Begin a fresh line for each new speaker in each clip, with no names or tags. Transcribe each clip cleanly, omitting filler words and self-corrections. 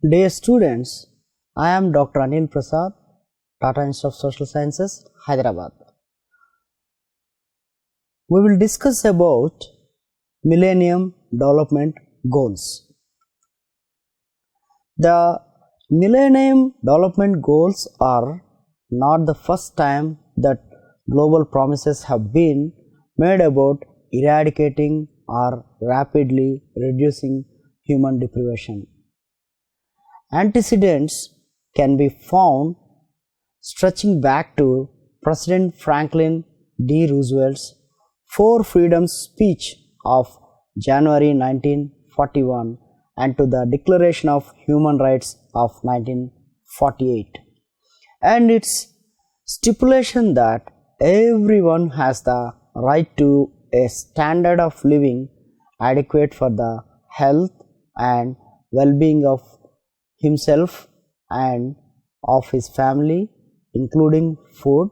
Dear students, I am Dr. Anil Prasad, Tata Institute of Social Sciences, Hyderabad. We will discuss about Millennium Development Goals. The Millennium Development Goals are not the first time that global promises have been made about eradicating or rapidly reducing human deprivation. Antecedents can be found stretching back to President Franklin D. Roosevelt's Four Freedoms speech of January 1941 and to the Declaration of Human Rights of 1948, and its stipulation that everyone has the right to a standard of living adequate for the health and well-being of himself and of his family, including food,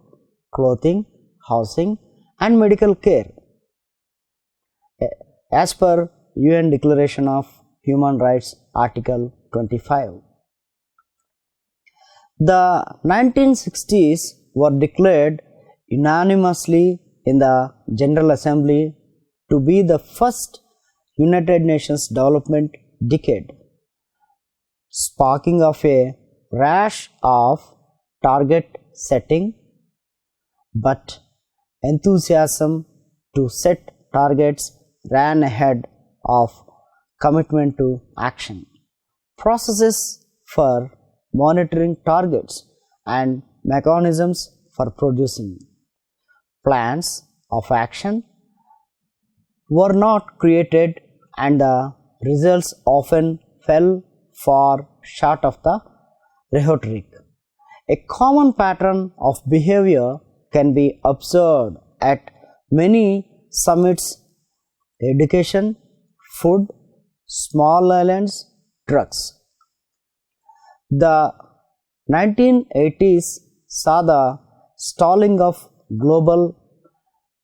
clothing, housing, and medical care, as per UN Declaration of Human Rights Article 25. The 1960s were declared unanimously in the General Assembly to be the first United Nations development decade, sparking of a rash of target setting, but enthusiasm to set targets ran ahead of commitment to action. Processes for monitoring targets and mechanisms for producing plans of action were not created, and the results often fell far short of the rhetoric. A common pattern of behavior can be observed at many summits: education, food, small islands, drugs. The 1980s saw the stalling of global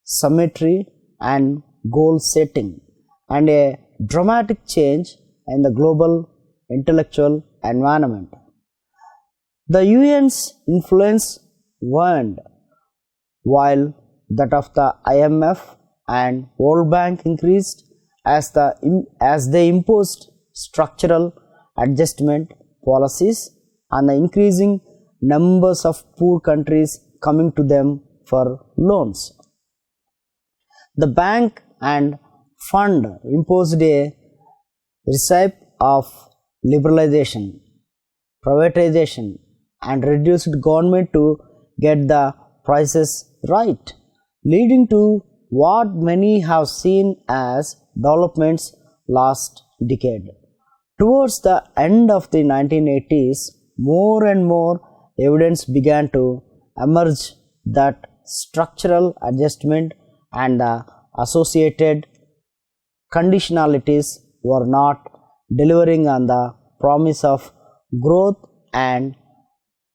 symmetry and goal setting, and a dramatic change in the global intellectual environment. The UN's influence waned, while that of the IMF and World Bank increased as they imposed structural adjustment policies on the increasing numbers of poor countries coming to them for loans. The bank and fund imposed a recipe of liberalization, privatization, and reduced government to get the prices right, leading to what many have seen as development's last decade. Towards the end of the 1980s, more and more evidence began to emerge that structural adjustment and the associated conditionalities were not delivering on the promise of growth and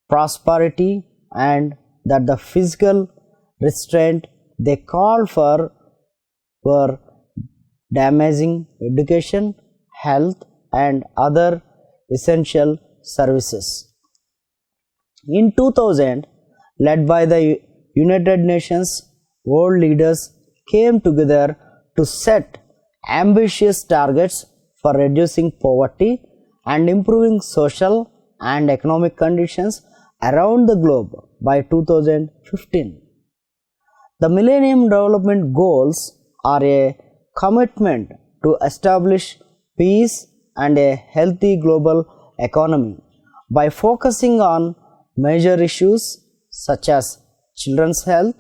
prosperity, and that the physical restraint they called for were damaging education, health, and other essential services. In 2000, led by the United Nations, world leaders came together to set ambitious targets for reducing poverty and improving social and economic conditions around the globe by 2015. The Millennium Development Goals are a commitment to establish peace and a healthy global economy by focusing on major issues such as children's health,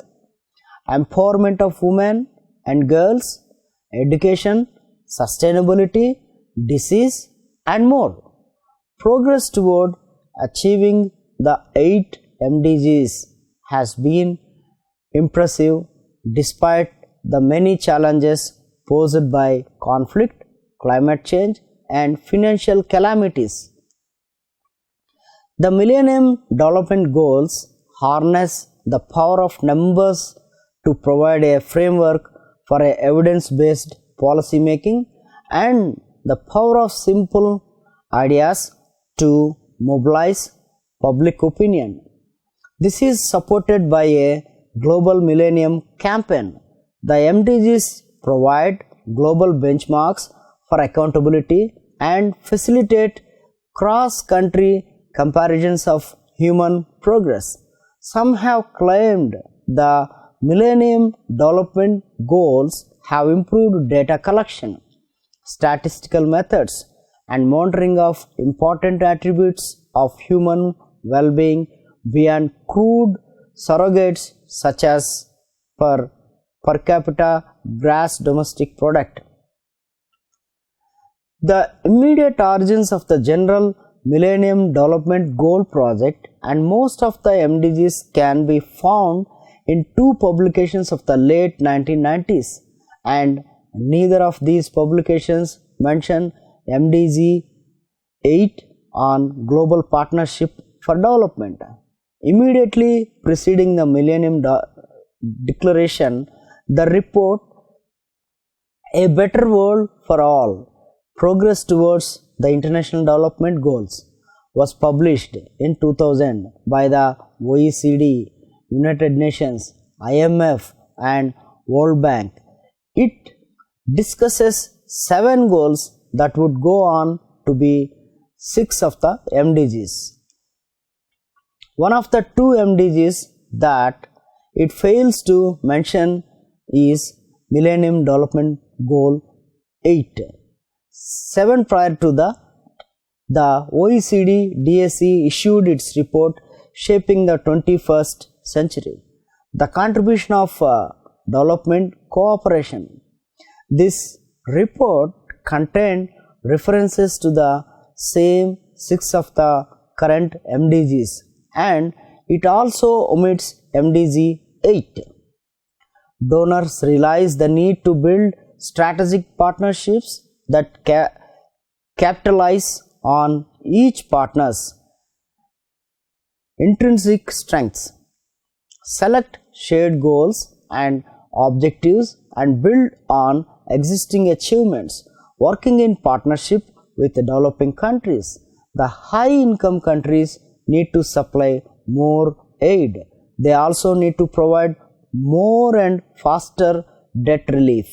empowerment of women and girls, education, sustainability, disease, and more. Progress toward achieving the 8 MDGs has been impressive despite the many challenges posed by conflict, climate change, and financial calamities. The Millennium Development Goals harness the power of numbers to provide a framework for evidence-based policy making and the power of simple ideas to mobilize public opinion. This is supported by a global Millennium campaign. The MDGs provide global benchmarks for accountability and facilitate cross-country comparisons of human progress. Some have claimed the Millennium Development Goals have improved data collection, statistical methods, and monitoring of important attributes of human well-being beyond crude surrogates such as per capita gross domestic product. The immediate origins of the General Millennium Development Goal project and most of the MDGs can be found in two publications of the late 1990s, and neither of these publications mention MDG 8 on global partnership for development. Immediately preceding the Millennium Declaration, the report A Better World for All, Progress Towards the International Development Goals was published in 2000 by the OECD, United Nations, IMF and World Bank. It discusses 7 goals that would go on to be 6 of the MDGs. One of the 2 MDGs that it fails to mention is Millennium Development Goal 8. 7 prior to the OECD DSE issued its report Shaping the 21st Century, the contribution of development cooperation. This report contained references to the same 6 of the current MDGs, and it also omits MDG 8. Donors realize the need to build strategic partnerships that capitalize on each partner's intrinsic strengths, select shared goals and objectives, and build on existing achievements, working in partnership with the developing countries. The high-income countries need to supply more aid. They also need to provide more and faster debt relief.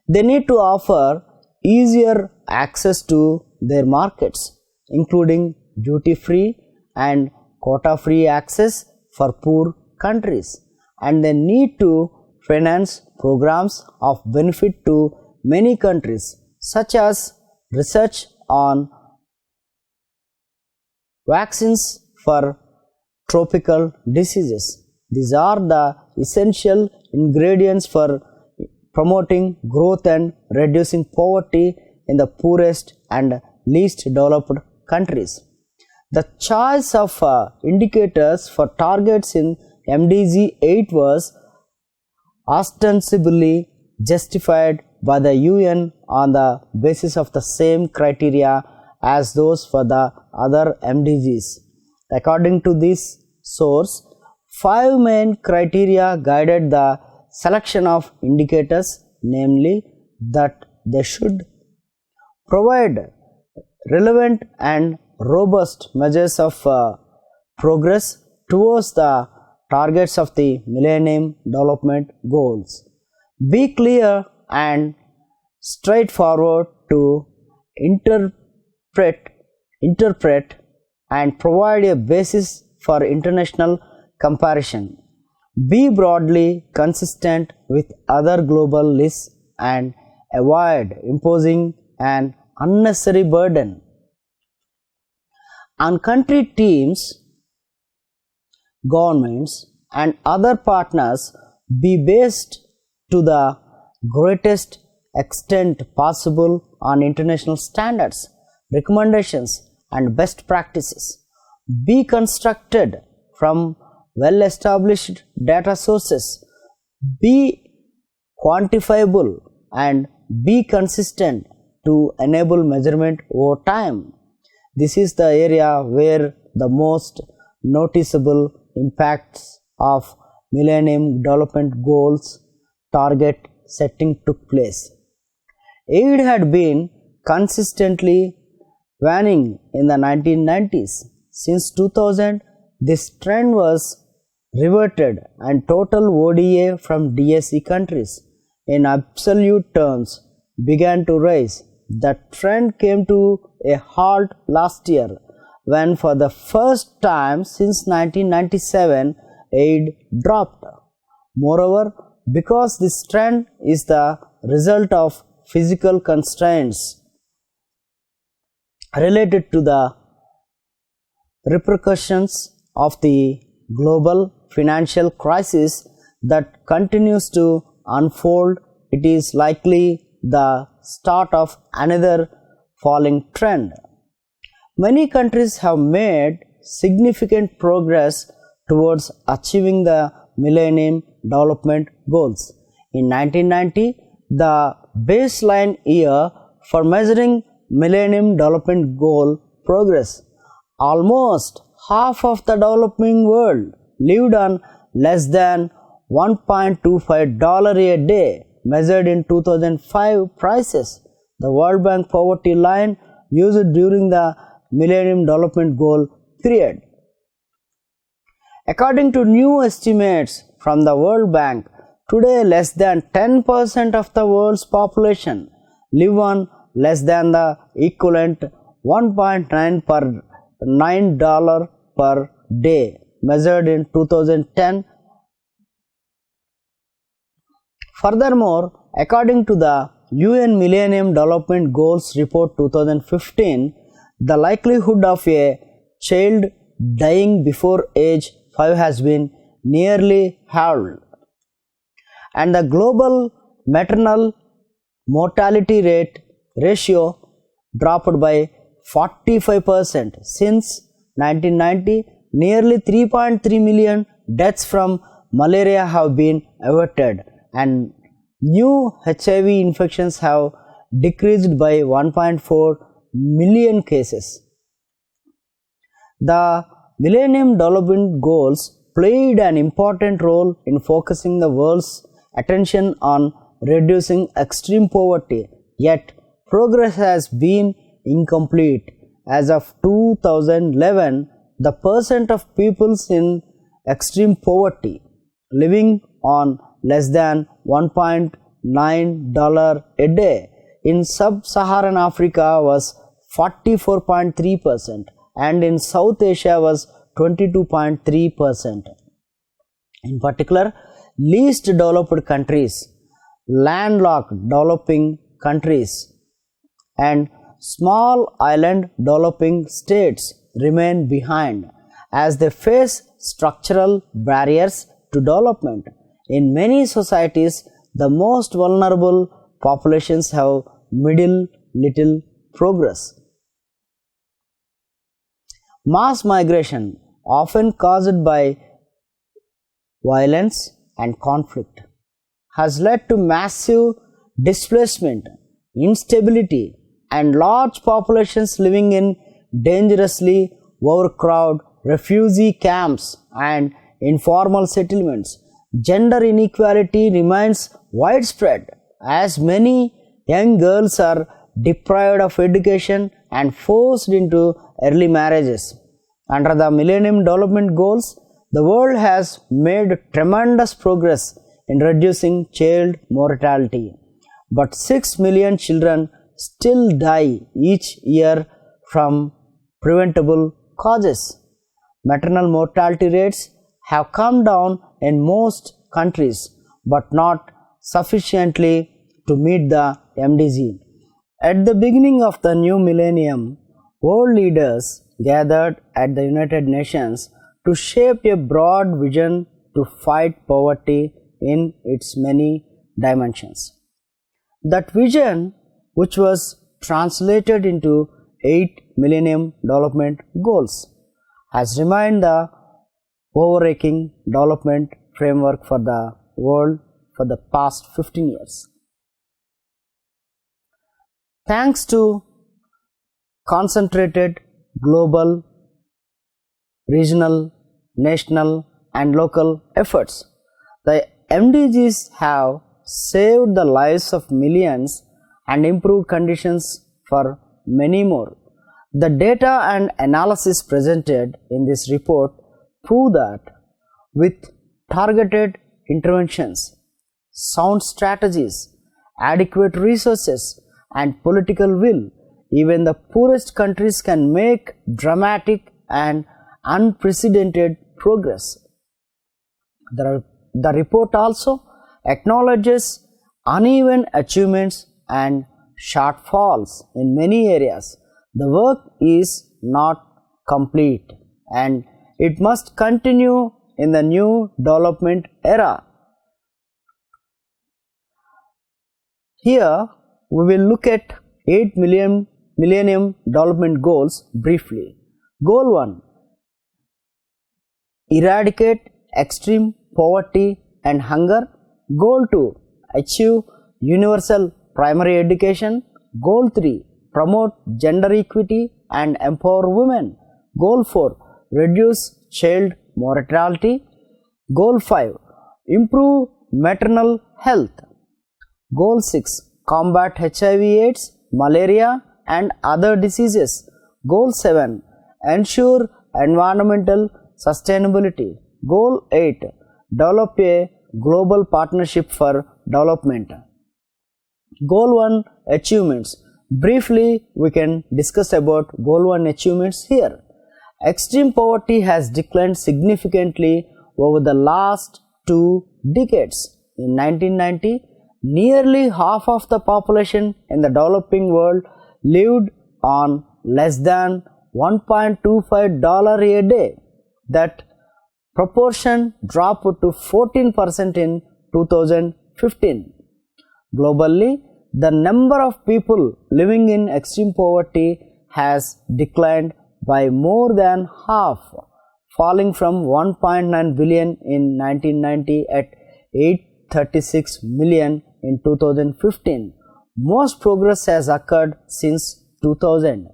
They need to offer easier access to their markets, including duty-free and quota-free access for poor countries, and they need to finance programs of benefit to many countries, such as research on vaccines for tropical diseases. These are the essential ingredients for promoting growth and reducing poverty in the poorest and least developed countries. The choice of indicators for targets in MDG 8 was ostensibly justified by the UN on the basis of the same criteria as those for the other MDGs. According to this source, 5 main criteria guided the selection of indicators, namely that they should provide relevant and robust measures of progress towards the targets of the Millennium Development Goals, be clear and straightforward to interpret and provide a basis for international comparison, be broadly consistent with other global lists, and avoid imposing an unnecessary burden on country teams, governments, and other partners. Be based to the greatest extent possible on international standards, recommendations, and best practices. Be constructed from well-established data sources. Be quantifiable and be consistent to enable measurement over time. This is the area where the most noticeable impacts of Millennium Development Goals target setting took place. Aid had been consistently waning in the 1990s. Since 2000, this trend was reverted and total ODA from DSE countries in absolute terms began to rise. The trend came to a halt last year when for the first time since 1997 aid dropped. Moreover, because this trend is the result of physical constraints related to the repercussions of the global financial crisis that continues to unfold, it is likely the start of another falling trend. Many countries have made significant progress towards achieving the Millennium Development Goals. In 1990, the baseline year for measuring Millennium Development Goal progress, almost half of the developing world lived on less than $1.25 a day measured in 2005 prices, the World Bank poverty line used during the Millennium Development Goal period. According to new estimates from the World Bank, today less than 10% of the world's population live on less than the equivalent $1.9 per day measured in 2010. Furthermore, according to the UN Millennium Development Goals Report 2015, the likelihood of a child dying before age 5 has been nearly halved, and the global maternal mortality ratio dropped by 45% since 1990. Nearly 3.3 million deaths from malaria have been averted, and new HIV infections have decreased by 1.4 million cases. The Millennium Development Goals played an important role in focusing the world's attention on reducing extreme poverty, yet progress has been incomplete. As of 2011, the percent of peoples in extreme poverty living on less than $1.9 a day in sub-Saharan Africa was 44.3% and in South Asia was 22.3%. In particular, least developed countries, landlocked developing countries, and small island developing states remain behind as they face structural barriers to development. In many societies, the most vulnerable populations have little progress. Mass migration, often caused by violence and conflict, has led to massive displacement, instability, and large populations living in dangerously overcrowded refugee camps and informal settlements. Gender inequality remains widespread as many young girls are deprived of education and forced into early marriages. Under the Millennium Development Goals, the world has made tremendous progress in reducing child mortality, but 6 million children still die each year from preventable causes. Maternal mortality rates have come down in most countries, but not sufficiently to meet the MDG. At the beginning of the new millennium, world leaders gathered at the United Nations to shape a broad vision to fight poverty in its many dimensions. That vision, which was translated into 8 Millennium Development Goals, has remained the overarching development framework for the world for the past 15 years. Thanks to concentrated global, regional, national, and local efforts, the MDGs have saved the lives of millions and improved conditions for many more. The data and analysis presented in this report prove that with targeted interventions, sound strategies, adequate resources, and political will, even the poorest countries can make dramatic and unprecedented progress. The report also acknowledges uneven achievements and shortfalls in many areas. The work is not complete and it must continue in the new development era. Here we will look at 8 Millennium Development Goals briefly. Goal 1: eradicate extreme poverty and hunger. Goal 2: achieve universal primary education. Goal 3: promote gender equity and empower women. Goal 4: reduce child mortality. Goal 5: improve maternal health. Goal 6: combat HIV/AIDS, malaria and other diseases. Goal 7: ensure environmental sustainability. Goal 8: develop a global partnership for development. Goal 1 achievements. Briefly, we can discuss about Goal 1 achievements here. Extreme poverty has declined significantly over the last 2 decades. In 1990, nearly half of the population in the developing world lived on less than $1.25 a day. That proportion dropped to 14% in 2015. Globally, the number of people living in extreme poverty has declined by more than half, falling from 1.9 billion in 1990 at 836 million in 2015. Most progress has occurred since 2000.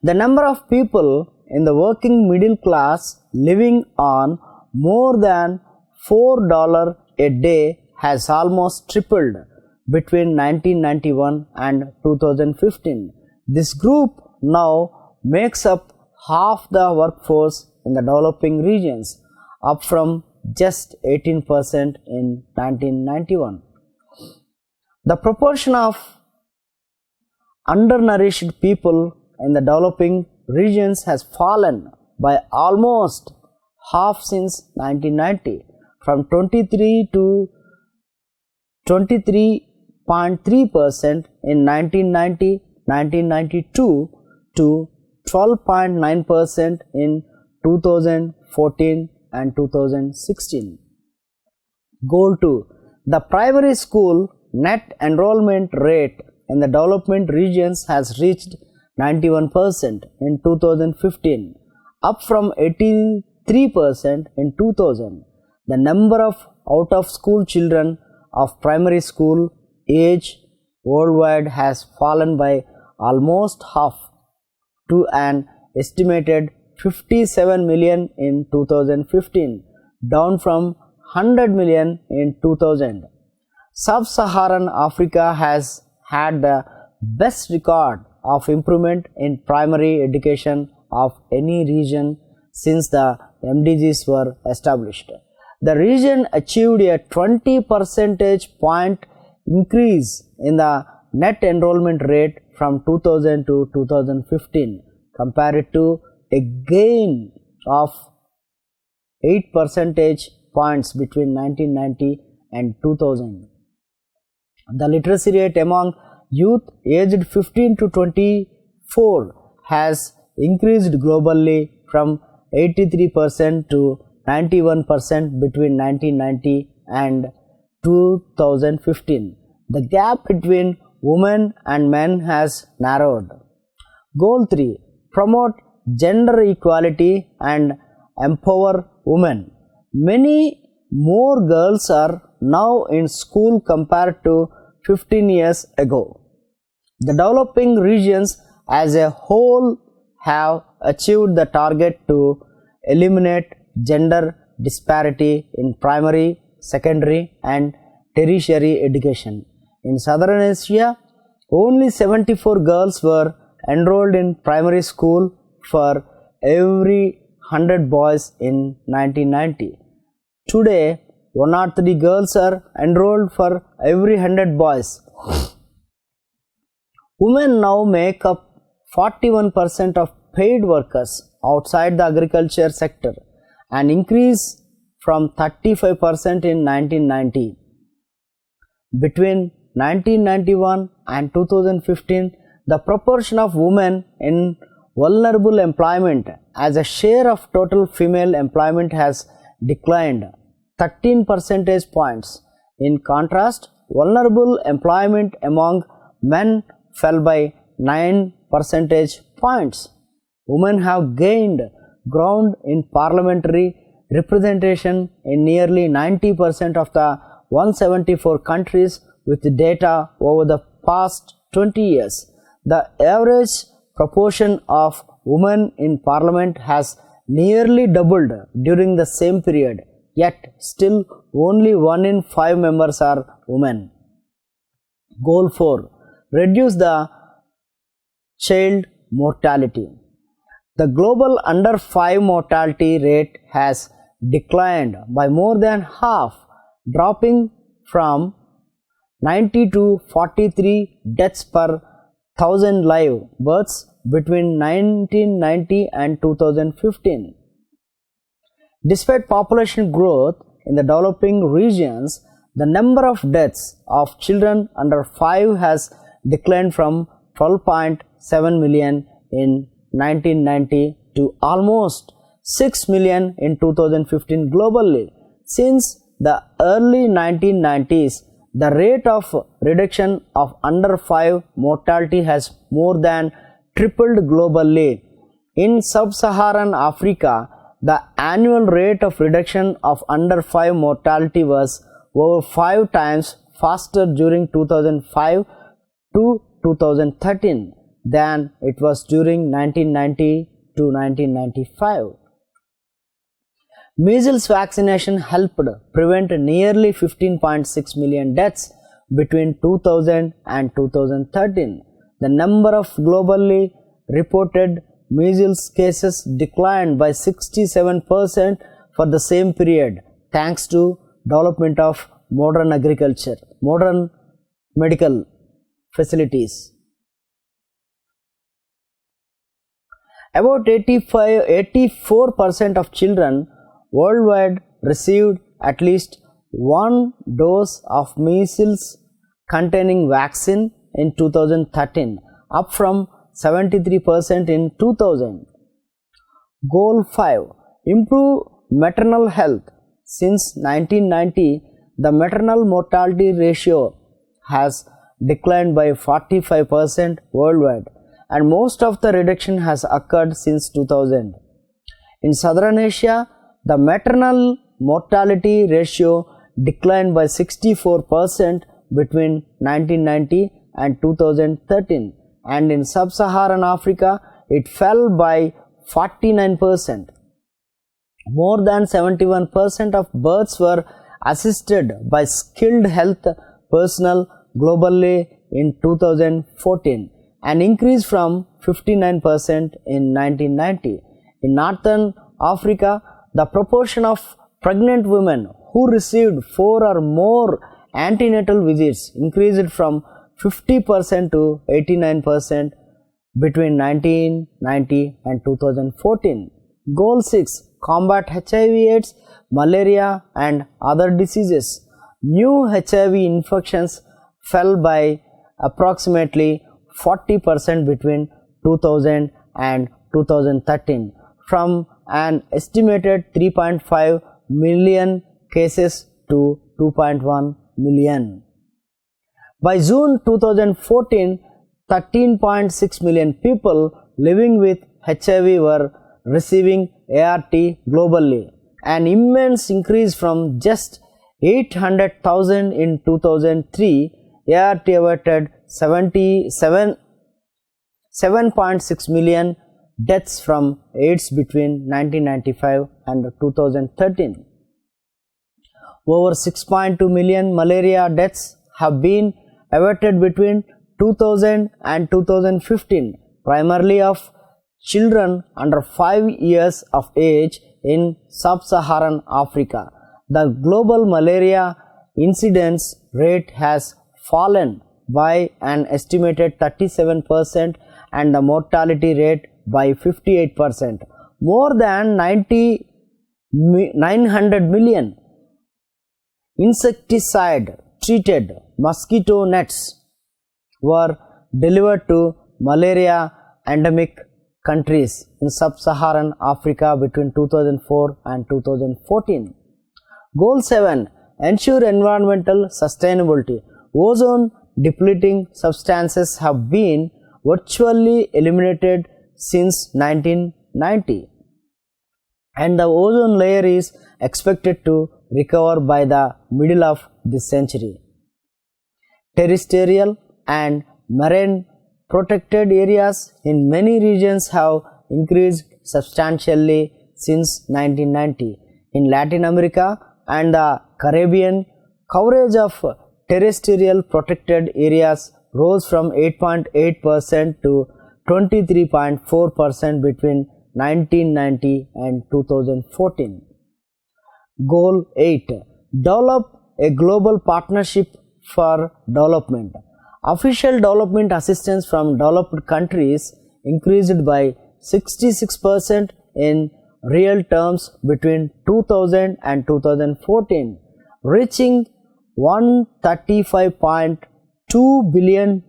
The number of people in the working middle class living on more than $4 a day has almost tripled between 1991 and 2015. This group now makes up half the workforce in the developing regions, up from just 18% in 1991. The proportion of undernourished people in the developing regions has fallen by almost half since 1990, from 23 to 23.3% in 1992 to 12.9% in 2014 and 2016. Goal 2: the primary school net enrollment rate in the development regions has reached 91% in 2015, up from 83% in 2000. The number of out-of-school children of primary school age worldwide has fallen by almost half to an estimated 57 million in 2015, down from 100 million in 2000. Sub-Saharan Africa has had the best record of improvement in primary education of any region since the MDGs were established. The region achieved a 20 percentage point increase in the net enrollment rate from 2000 to 2015, compared to a gain of 8 percentage points between 1990 and 2000. The literacy rate among youth aged 15 to 24 has increased globally from 83% to 91% between 1990 and 2015. The gap between women and men has narrowed. Goal 3: promote gender equality and empower women. Many more girls are now in school compared to 15 years ago. The developing regions as a whole have achieved the target to eliminate gender disparity in primary, secondary and tertiary education. In Southern Asia, only 74 girls were enrolled in primary school for every 100 boys in 1990. Today, 103 girls are enrolled for every 100 boys. Women now make up 41% of paid workers outside the agriculture sector, an increase from 35% in 1990. Between 1991 and 2015, the proportion of women in vulnerable employment as a share of total female employment has declined 13 percentage points. In contrast, vulnerable employment among men fell by 9 percentage points. Women have gained ground in parliamentary representation in nearly 90% of the 174 countries with data over the past 20 years. The average proportion of women in parliament has nearly doubled during the same period, yet still only 1 in 5 members are women. Goal 4. Reduce the child mortality. The global under 5 mortality rate has declined by more than half, dropping from 90 to 43 deaths per 1000 live births between 1990 and 2015. Despite population growth in the developing regions, the number of deaths of children under 5 has declined from 12.7 million in 1990 to almost 6 million in 2015 globally. Since the early 1990s, the rate of reduction of under 5 mortality has more than tripled globally. In sub-Saharan Africa, the annual rate of reduction of under 5 mortality was over 5 times faster during 2005 to 2013 than it was during 1990 to 1995. Measles vaccination helped prevent nearly 15.6 million deaths between 2000 and 2013. The number of globally reported measles cases declined by 67% for the same period, thanks to development of modern medical facilities. About 84% of children worldwide received at least one dose of measles containing vaccine in 2013, up from 73% in 2000. Goal 5. Improve maternal health. Since 1990, the maternal mortality ratio has declined by 45% worldwide, and most of the reduction has occurred since 2000. In Southern Asia, the maternal mortality ratio declined by 64% between 1990 and 2013, and in sub-Saharan Africa it fell by 49%. More than 71% of births were assisted by skilled health personnel globally in 2014, an increase from 59% in 1990. In Northern Africa, the proportion of pregnant women who received 4 or more antenatal visits increased from 50% to 89% between 1990 and 2014. Goal 6. Combat HIV/AIDS, malaria and other diseases. New HIV infections fell by approximately 40% between 2000 and 2013, from an estimated 3.5 million cases to 2.1 million. By June 2014, 13.6 million people living with HIV were receiving ART globally, an immense increase from just 800,000 in 2003. ART averted 7.6 million deaths from AIDS between 1995 and 2013. Over 6.2 million malaria deaths have been averted between 2000 and 2015, primarily of children under 5 years of age in sub-Saharan Africa. The global malaria incidence rate has fallen by an estimated 37% and the mortality rate by 58%. More than 900 million insecticide treated mosquito nets were delivered to malaria endemic countries in sub-Saharan Africa between 2004 and 2014. Goal 7. Ensure environmental sustainability. Ozone depleting substances have been virtually eliminated since 1990, and the ozone layer is expected to recover by the middle of this century. Terrestrial and marine protected areas in many regions have increased substantially since 1990. In Latin America and the Caribbean, coverage of terrestrial protected areas rose from 8.8% to 23.4% between 1990 and 2014. Goal 8. Develop a global partnership for development. Official development assistance from developed countries increased by 66% in real terms between 2000 and 2014, reaching $135.2 billion.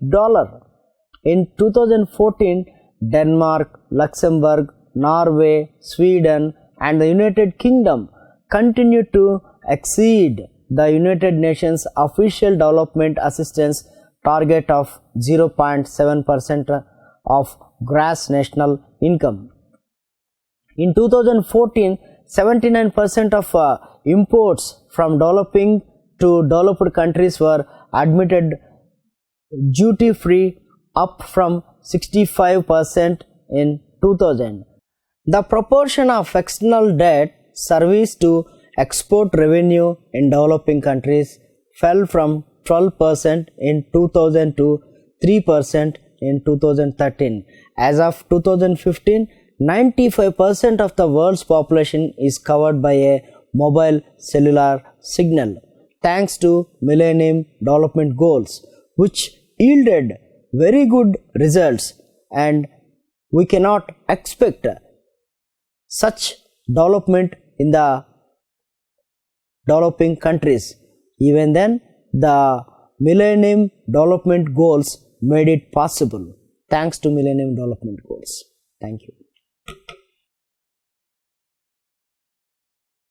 In 2014, Denmark, Luxembourg, Norway, Sweden, and the United Kingdom continued to exceed the United Nations official development assistance target of 0.7% of gross national income. In 2014, 79% of imports from developing to developed countries were admitted duty-free, up from 65% in 2000. The proportion of external debt service to export revenue in developing countries fell from 12% in 2000 to 3% in 2013. As of 2015, 95% of the world's population is covered by a mobile cellular signal, thanks to Millennium Development Goals, which yielded very good results, and we cannot expect such development in the developing countries. Even then, the Millennium Development Goals made it possible. Thanks to Millennium Development Goals. Thank you.